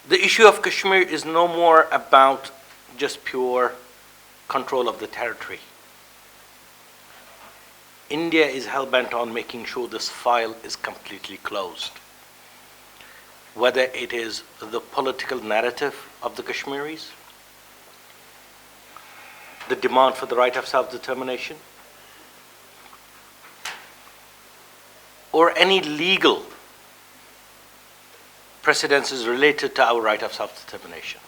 The issue of Kashmir is no more about just pure control of the territory. India is hell-bent on making sure this file is completely closed. Whether it is the political narrative of the Kashmiris, the demand for the right of self-determination, or any legal precedences related to our right of self-determination.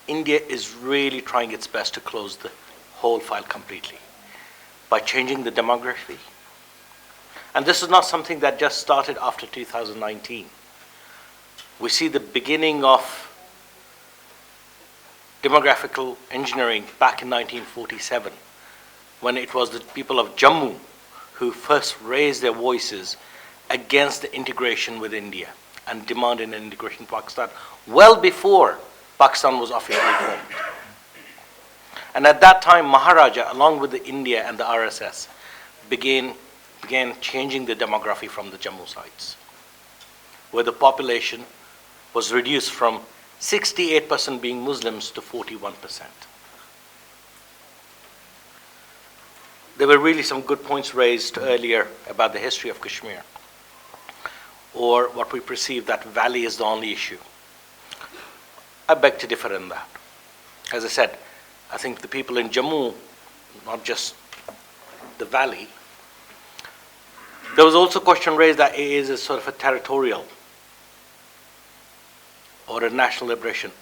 India is really trying its best to close the whole file completely by changing the demography. And this is not something that just started after 2019. We see the beginning of demographical engineering back in 1947, when it was the people of Jammu who first raised their voices against the integration with India and demanded an integration with Pakistan, well before Pakistan was officially formed. And at that time, Maharaja, along with the India and the RSS, began changing the demography from the Jammu sites, where the population was reduced from 68% being Muslims to 41%. There were really some good points raised earlier about the history of Kashmir, or what we perceive that valley is the only issue. I beg to differ in that. As I said, I think the people in Jammu, not just the valley, there was also a question raised that it is a sort of a territorial or a national liberation.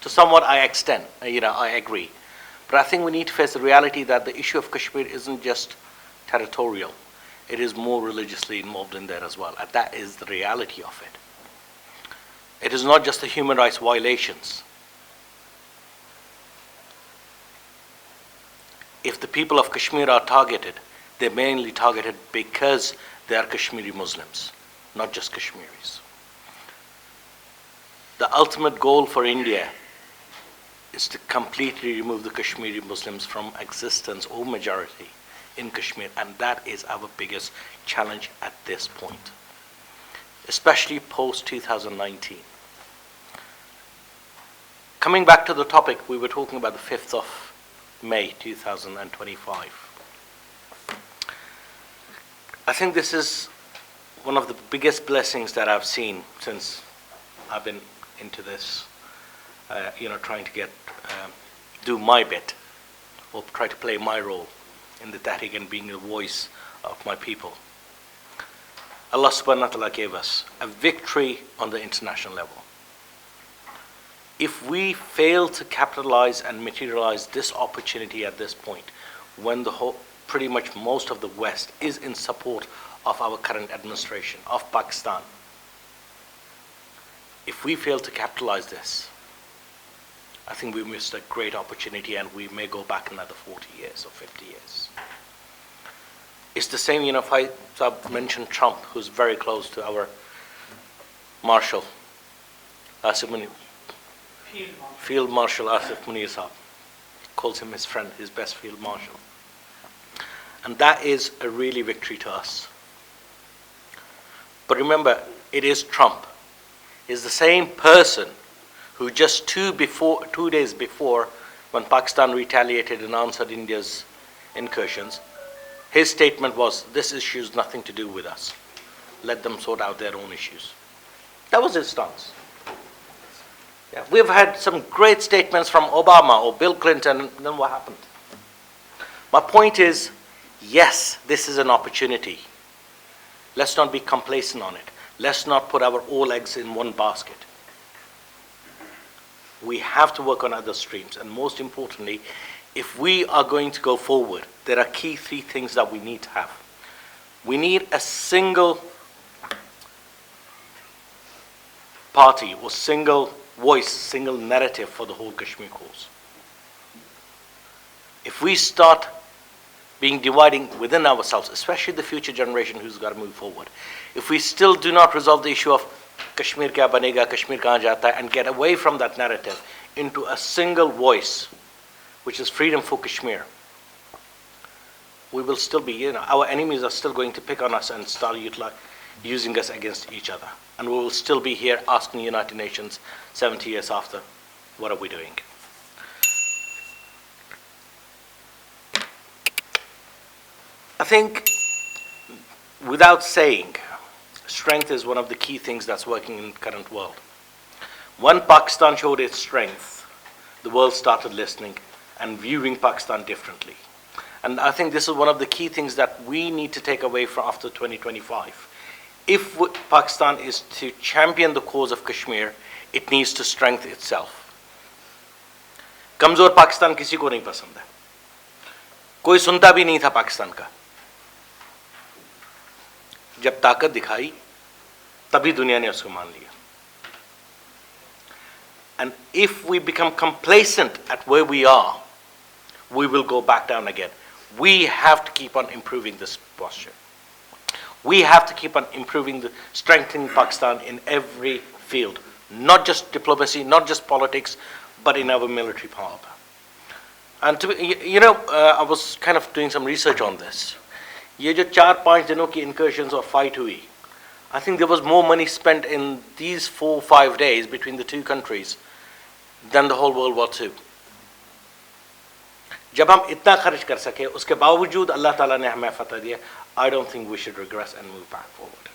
To somewhat I extend, I agree. But I think we need to face the reality that the issue of Kashmir isn't just territorial. It is more religiously involved in there as well. And that is the reality of it. It is not just the human rights violations. If the people of Kashmir are targeted, they're mainly targeted because they are Kashmiri Muslims, not just Kashmiris. The ultimate goal for India is to completely remove the Kashmiri Muslims from existence or majority in Kashmir, and that is our biggest challenge at this point, especially post-2019. Coming back to the topic, we were talking about the 5th of May 2025. I think this is one of the biggest blessings that I've seen since I've been into this, trying to do my bit, or try to play my role in the Tahrik and being the voice of my people. Allah subhanahu wa ta'ala gave us a victory on the international level. If we fail to capitalize and materialize this opportunity at this point, when pretty much most of the West is in support of our current administration, of Pakistan, if we fail to capitalize this, I think we missed a great opportunity, and we may go back another 40 years or 50 years. It's the same, if I mentioned Trump, who's very close to our Marshal, Field Marshal Asif Munir Saab. He calls him his friend, his best Field Marshal. And that is a really victory to us. But remember, it is Trump. Is the same person who just 2 days before, when Pakistan retaliated and answered India's incursions, his statement was, this issue has nothing to do with us. Let them sort out their own issues. That was his stance. Yeah, we've had some great statements from Obama or Bill Clinton, and then what happened? My point is, yes, this is an opportunity. Let's not be complacent on it. Let's not put our all eggs in one basket. We have to work on other streams, and most importantly, if we are going to go forward, there are key 3 things that we need to have. We need a single party or single voice, single narrative for the whole Kashmir cause. If we start dividing within ourselves, especially the future generation who's got to move forward, if we still do not resolve the issue of Kashmir kya banega, Kashmir kahan jata hai, and get away from that narrative into a single voice, which is freedom for Kashmir, we will still be, our enemies are still going to pick on us and start using us against each other. And we will still be here asking the United Nations 70 years after, what are we doing? I think, without saying, strength is one of the key things that's working in the current world. When Pakistan showed its strength, the world started listening and viewing Pakistan differently. And I think this is one of the key things that we need to take away from after 2025. If Pakistan is to champion the cause of Kashmir, it needs to strengthen itself. कमजोर पाकिस्तान किसी को नहीं पसंद है, कोई सुनता भी नहीं था पाकिस्तान का। जब ताकत दिखाई तभी दुनिया ने उसको मान लिया। And if we become complacent at where we are, we will go back down again. We have to keep on improving this posture. We have to keep on improving, strengthening Pakistan in every field, not just diplomacy, not just politics, but in our military power. And I was kind of doing some research on this. ये जो 4-5 दिनों की incursions or fight हुई, I think there was more money spent in these 4-5 days between the two countries than the whole World War II. जब हम इतना खर्च कर सके, उसके बावजूद अल्लाह ताला ने हमें फतह दिया, I don't think we should regress and move back forward.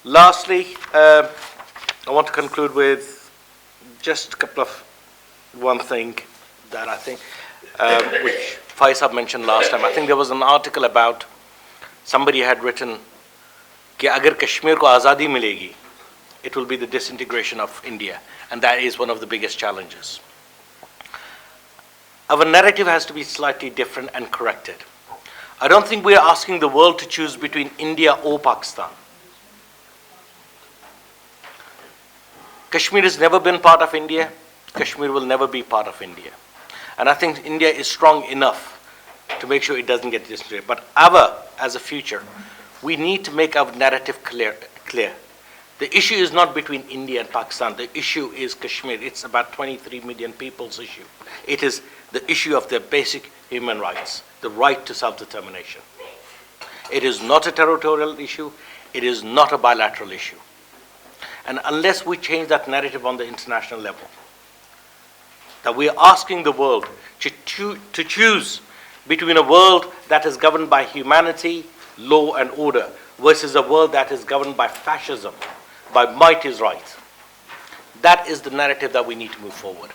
Lastly, I want to conclude with just a couple of one thing that I think, which Faisal mentioned last time. I think there was an article about somebody had written कि अगर कश्मीर को आज़ादी मिलेगी, it will be the disintegration of India, and that is one of the biggest challenges. Our narrative has to be slightly different and corrected. I don't think we are asking the world to choose between India or Pakistan. Kashmir has never been part of India. Kashmir will never be part of India. And I think India is strong enough to make sure it doesn't get disintegrated. But as a future, we need to make our narrative clear. The issue is not between India and Pakistan. The issue is Kashmir. It's about 23 million people's issue. It is the issue of their basic human rights, the right to self-determination. It is not a territorial issue. It is not a bilateral issue. And unless we change that narrative on the international level, that we are asking the world to choose between a world that is governed by humanity, law and order, versus a world that is governed by fascism, by might is right. That is the narrative that we need to move forward.